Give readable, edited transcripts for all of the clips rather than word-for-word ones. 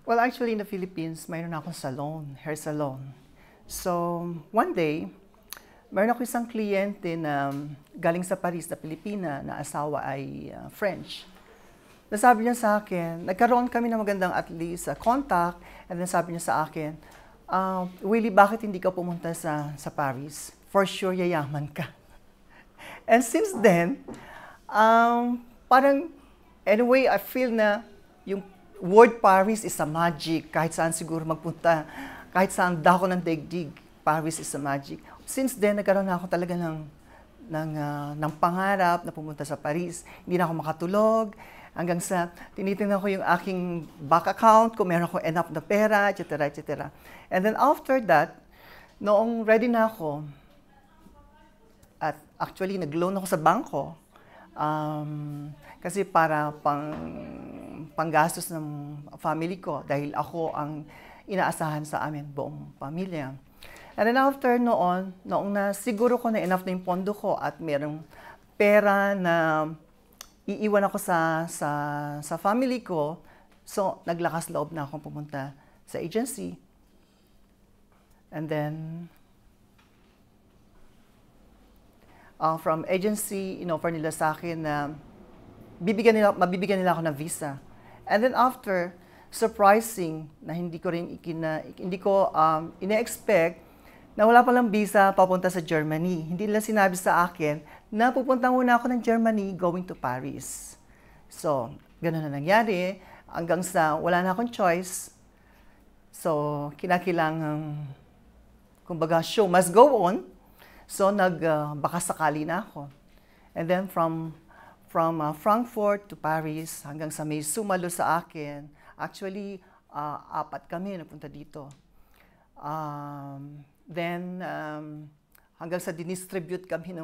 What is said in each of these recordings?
Well, actually, in the Philippines, mayroon akong salon, hair salon. So, one day, mayroon ako isang kliyente na galing sa Paris na Pilipina na asawa ay French. Nasabi niya sa akin, nagkaroon kami ng magandang at least contact, and then sabi niya sa akin, Willie, bakit hindi ka pumunta sa Paris? For sure, yayaman ka. And since then, parang, anyway, I feel na yung word Paris is a magic. Kahit saan siguro magpunta, kahit saan dako ng daigdig, Paris is a magic. Since then, nagkaroon na ako talaga ng pangarap na pumunta sa Paris. Hindi na ako makatulog. Hanggang sa tinitingnan ko yung aking bank account, kung meron ako enough na pera, etc., etc. And then after that, noong ready na ako, at actually nag-loan ako sa bangko, kasi para panggastos ng family ko dahil ako ang inaasahan sa amin buong pamilya. And then after noong na siguro ko na enough na yung pondo ko at merong pera na iiwan ako sa family ko, so naglakas loob na akong pumunta sa agency. And then from agency, inoffer nila sa akin na mabibigyan nila ako ng visa. And then after, surprising na hindi ko ina-expect na wala palang visa papunta sa Germany. Hindi nila sinabi sa akin na pupunta muna ako ng Germany going to Paris. So, ganun na nangyari hanggang sa wala na akong choice. So, kinakailangan, kumbaga, show must go on. So, baka sakali na ako. And then from Frankfurt to Paris, hanggang sa may sumalo sa akin. Actually, 4 kami napunta dito. Then, hanggang sa dinistribute kami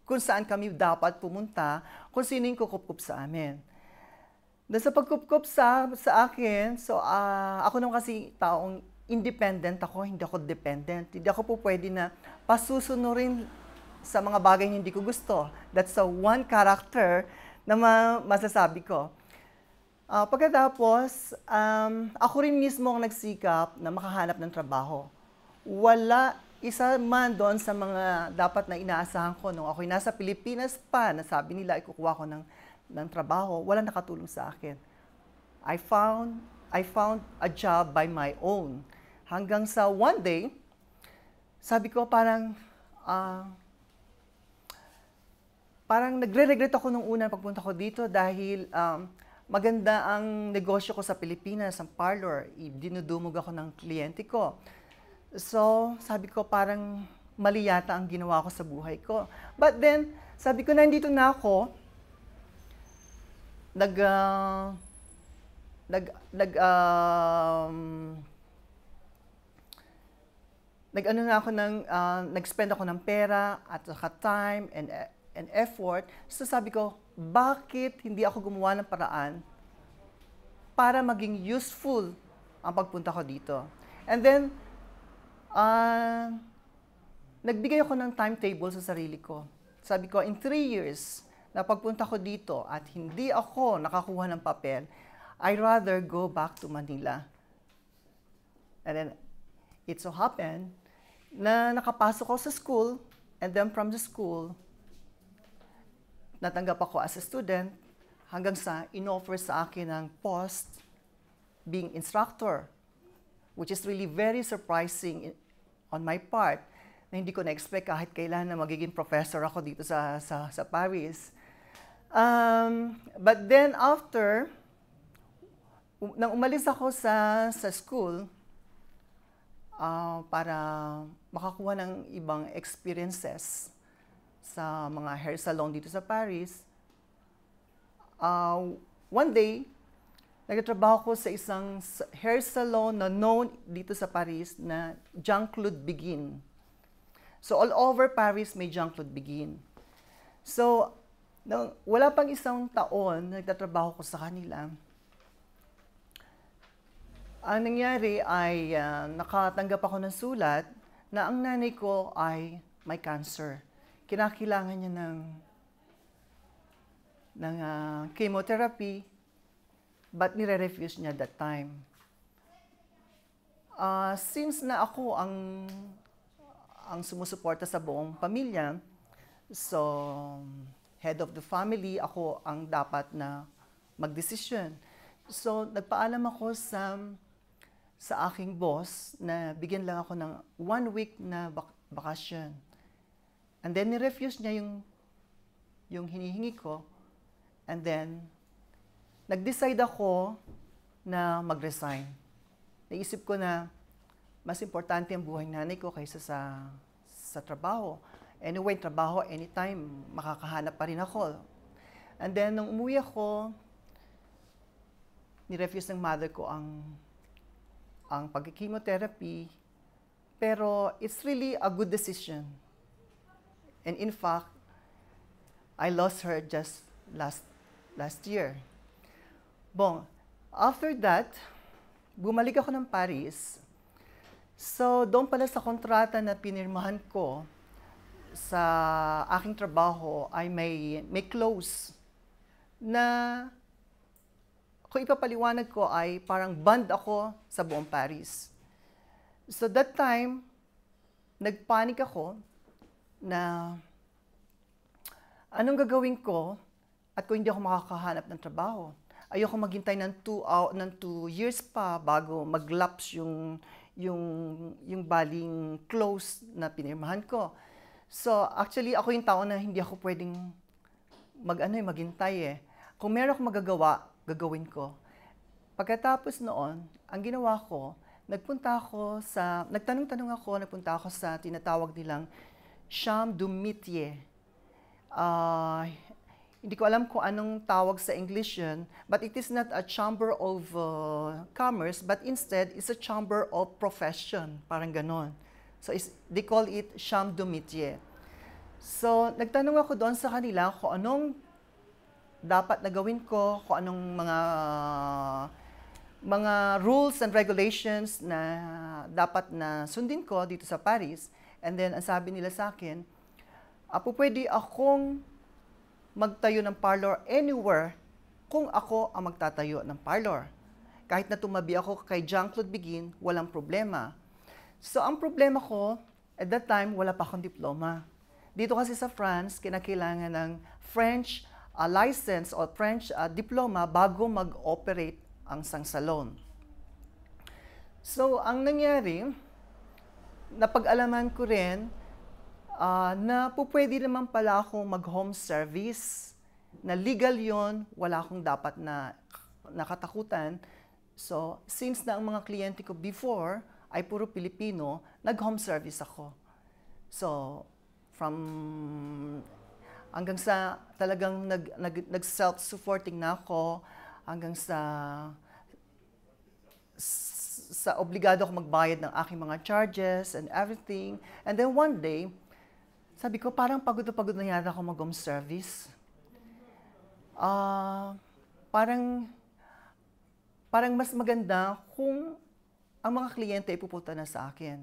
kung saan kami dapat pumunta, kung sino yung kukup-kup sa amin. Dahil sa pagkup-kup sa akin, so ako naman kasi taong independent ako, hindi ako dependent. Hindi ako po pwede na pasusunurin sa mga bagay na hindi ko gusto. That's one character na masasabi ko. Pagkatapos, ako rin mismo ang nagsikap na makahanap ng trabaho. Wala isa man doon sa mga dapat na inaasahan ko nung ako'y nasa Pilipinas pa, na sabi nila ikukuha ko ng trabaho, wala nakatulong sa akin. I found a job by my own. Hanggang sa one day, sabi ko parang nagre-regret ako nung unang pagpunta ko dito dahil maganda ang negosyo ko sa Pilipinas, ang parlor. Dinudumog ako ng kliyente ko. So, sabi ko parang mali yata ang ginawa ko sa buhay ko. But then, sabi ko nandito na ako, nag-spend ako ng pera at saka time and effort. So sabi ko, bakit hindi ako gumawa ng paraan para maging useful ang pagpunta ko dito? And then, nagbigay ako ng timetable sa sarili ko. Sabi ko, in 3 years na pagpunta ko dito at hindi ako nakakuha ng papel, I'd rather go back to Manila. And then, it so happened na nakapasok ako sa school, and then from the school, natanggap ako as a student hanggang sa in-offer sa akin ng post being instructor, which is really very surprising on my part na hindi ko na-expect kahit kailan na magiging professor ako dito sa Paris. But then after, nang umalis ako sa school, para makakuha ng ibang experiences sa mga hair salon dito sa Paris, one day, nagtatrabaho ko sa isang hair salon na known dito sa Paris na Jean-Claude Begin. So all over Paris may Jean-Claude Begin. So, wala pang isang taon, nagtatrabaho ko sa kanila. Ang nangyari ay nakatanggap ako ng sulat na ang nanay ko ay may cancer. Kinakailangan niya ng chemotherapy, but nire-refuse niya that time. Since na ako ang sumusuporta sa buong pamilya, so head of the family, ako ang dapat na magdesisyon. So nagpaalam ako sa aking boss na bigyan lang ako ng 1 week na bakasyon. And then ni-refuse niya yung hinihingi ko. And then nag-decide ako na mag-resign. Naisip ko na mas importante ang buhay nanay ko kaysa sa trabaho. Anyway, trabaho, anytime, makakahanap pa rin ako. And then, nung umuwi ako, ni-refuse ng mother ko ang pag-chemotherapy. Pero it's really a good decision. And in fact, I lost her just last year. Bon, after that, bumalik ako ng Paris. So, doon pala sa kontrata na pinirmahan ko sa aking trabaho ay may clause na kung ipapaliwanag ko ay parang banned ako sa buong Paris. So that time, nagpanik ako na anong gagawin ko at kung hindi ako makakahanap ng trabaho. Ayoko maghintay ng 2 years pa bago mag-lapse yung baling close na pinirmahan ko. So, actually, ako yung tao na hindi ako pwedeng maghintay eh. Kung meron akong magagawa, gagawin ko. Pagkatapos noon, ang ginawa ko, nagtanong-tanong ako, nagpunta ako sa tinatawag nilang Chambre du Métier. Hindi ko alam kung anong tawag sa English yun, but it is not a chamber of commerce, but instead, it's a chamber of profession. Parang ganon. So, they call it Chambre du Métier. So, nagtanong ako doon sa kanila kung anong dapat na gawin ko, kung anong mga rules and regulations na dapat na sundin ko dito sa Paris. And then, ang sabi nila sa akin, pwede akong magtayo ng parlor anywhere kung ako ang magtatayo ng parlor. Kahit na tumabi ako kay Jean-Claude Biguin, walang problema. So, ang problema ko, at that time, wala pa akong diploma. Dito kasi sa France, kinakailangan ng French license o French diploma bago mag-operate ang isang salon. So, ang nangyari, napag-alaman ko rin na pwede naman pala akong mag-home service, na legal yon, wala akong dapat na nakatakutan. So, since na ang mga kliyente ko before ay puro Pilipino, nag-home service ako. So, hanggang sa talagang nag-self-supporting na ako, hanggang sa obligado ako magbayad ng aking mga charges and everything. And then one day, sabi ko, parang pagod na yata ako mag-home service. Parang mas maganda kung ang mga kliyente ay pupunta na sa akin.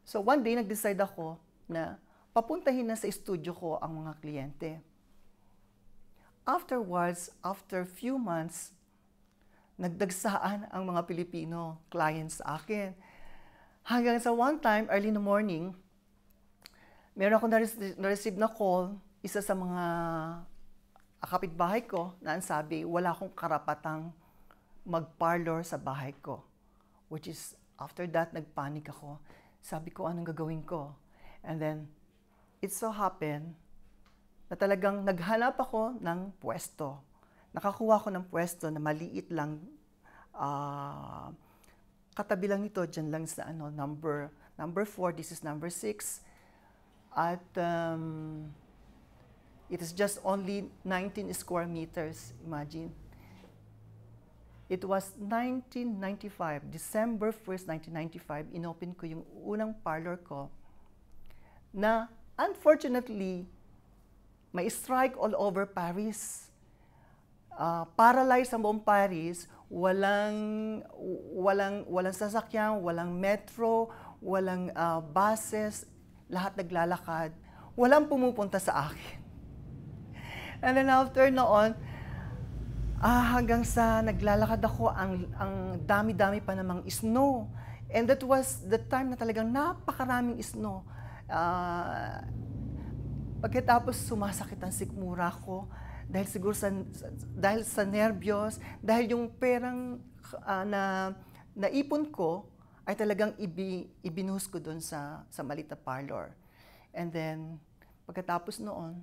So one day, nag-decide ako na papuntahin na sa studio ko ang mga kliyente. Afterwards, after few months, nagdagsaan ang mga Pilipino clients sa akin. Hanggang sa one time, early in the morning, meron ako na-receive na call, isa sa mga kapitbahay ko, na ang sabi, wala akong karapatang mag-parlor sa bahay ko. Which is, after that, nagpanik ako. Sabi ko, anong gagawin ko? And then, it so happened na talagang naghanap ako ng pwesto. Nakakuha ko ng pwesto na maliit lang. Katabi lang ito, dyan lang sa number 4, this is number 6. At it is just only 19 square meters, imagine. It was 1995, December 1st, 1995, inopen ko yung unang parlor ko na unfortunately, may strike all over Paris. Paralyzed ang buong Paris, walang sasakyan, walang metro, walang buses, lahat naglalakad. Walang pumupunta sa akin. And then after noon, Hanggang sa naglalakad ako, ang dami-dami pa namang snow. And that was the time na talagang napakaraming snow. Pagkatapos sumasakit ang sikmura ko dahil siguro dahil sa nerbiyos, dahil yung perang na naipon ko ay talagang ibinuhos ko doon sa maliit na parlor. And then, pagkatapos noon,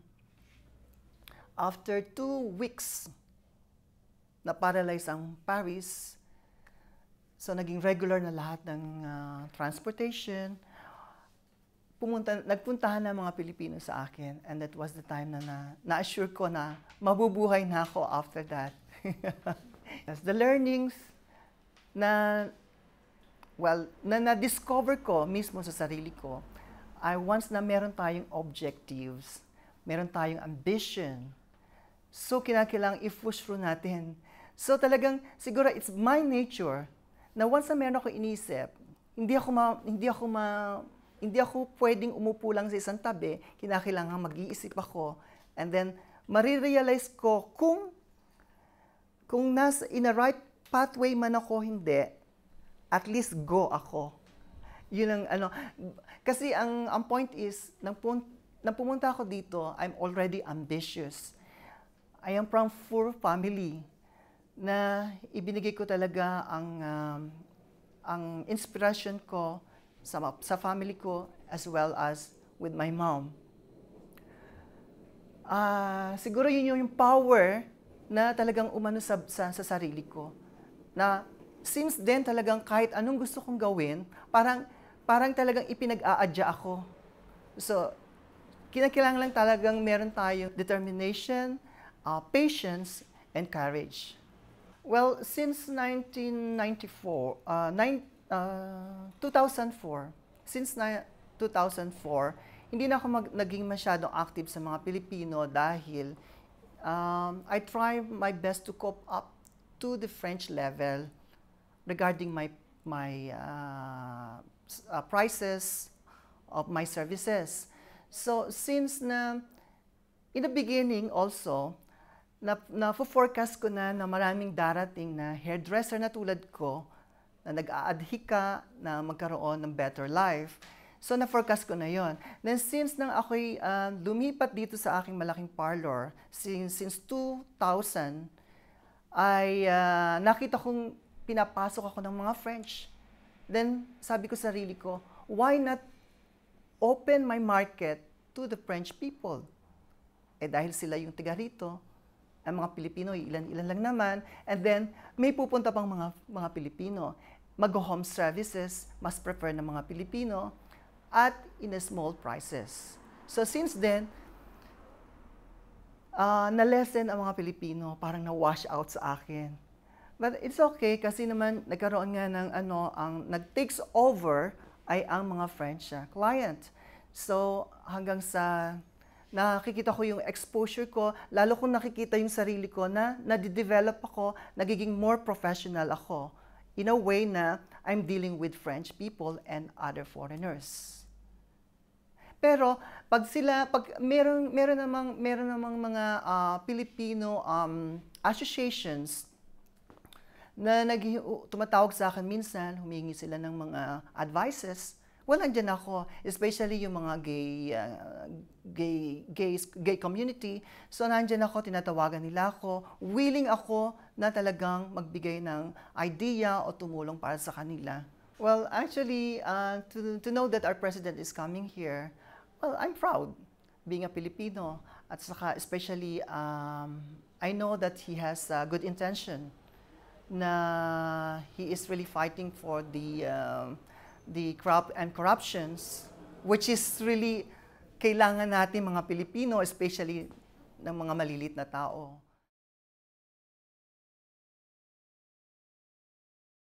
after 2 weeks, na-paralyze ang Paris. So, naging regular na lahat ng transportation. Nagpuntahan na mga Pilipino sa akin. And that was the time na na-assure ko na mabubuhay na ako after that. Yes, the learnings na na-discover ko mismo sa sarili ko ay once na meron tayong objectives, meron tayong ambition, so kinakailangang i-push through natin. So talagang siguro it's my nature na once na meron ako inisip, hindi ako pwedeng umupo lang sa isang tabi, kinakailangan mag-iisip ako. And then marirealize ko kung in a right pathway man ako, hindi, at least go ako. Yun ang kasi ang point is, nang pumunta ako dito, I'm already ambitious. I am from poor family na ibinigay ko talaga ang inspiration ko sa family ko as well as with my mom. Siguro yun yung power na talagang umano sa sarili ko. Na since then talagang kahit anong gusto kong gawin, parang talagang ipinag-aadya ako. So, kinakailangan lang talagang meron tayong determination, patience, and courage. Well, since 2004, hindi na ako naging masyadong active sa mga Pilipino dahil I try my best to cope up to the French level regarding my prices of my services. So, since in the beginning also, na-forecast ko na maraming darating na hairdresser na tulad ko, na nag-aadhika na magkaroon ng better life. So, na-forecast ko na yon. Then, since nang ako'y lumipat dito sa aking malaking parlor, since 2000, ay nakita kong pinapasok ako ng mga French. Then, sabi ko sa sarili ko, why not open my market to the French people? Dahil sila yung tiga rito, ang mga Pilipino, ilan-ilan lang naman, and then may pupunta pang mga Pilipino. Mag-home services, mas prefer ng mga Pilipino, at in a small prices. So since then, na-lessen ang mga Pilipino, parang na-wash out sa akin. But it's okay kasi naman nagkaroon nga ng ang nag-takes over ay ang mga French client. So hanggang sa nakikita ko yung exposure ko, lalo kong nakikita yung sarili ko na nade-develop ako, nagiging more professional ako in a way na I'm dealing with French people and other foreigners. Pero pag meron namang mga Filipino associations na tumatawag sa akin minsan, humingi sila ng mga advices. Well, andyan ako, especially yung mga gay community. So, nandyan ako, tinatawagan nila ako. Willing ako na talagang magbigay ng idea o tumulong para sa kanila. Well, actually, to know that our president is coming here, well, I'm proud being a Filipino. At saka, especially, I know that he has good intention na he is really fighting for the corruptions, which is really kailangan natin mga Pilipino, especially ng mga malilit na tao.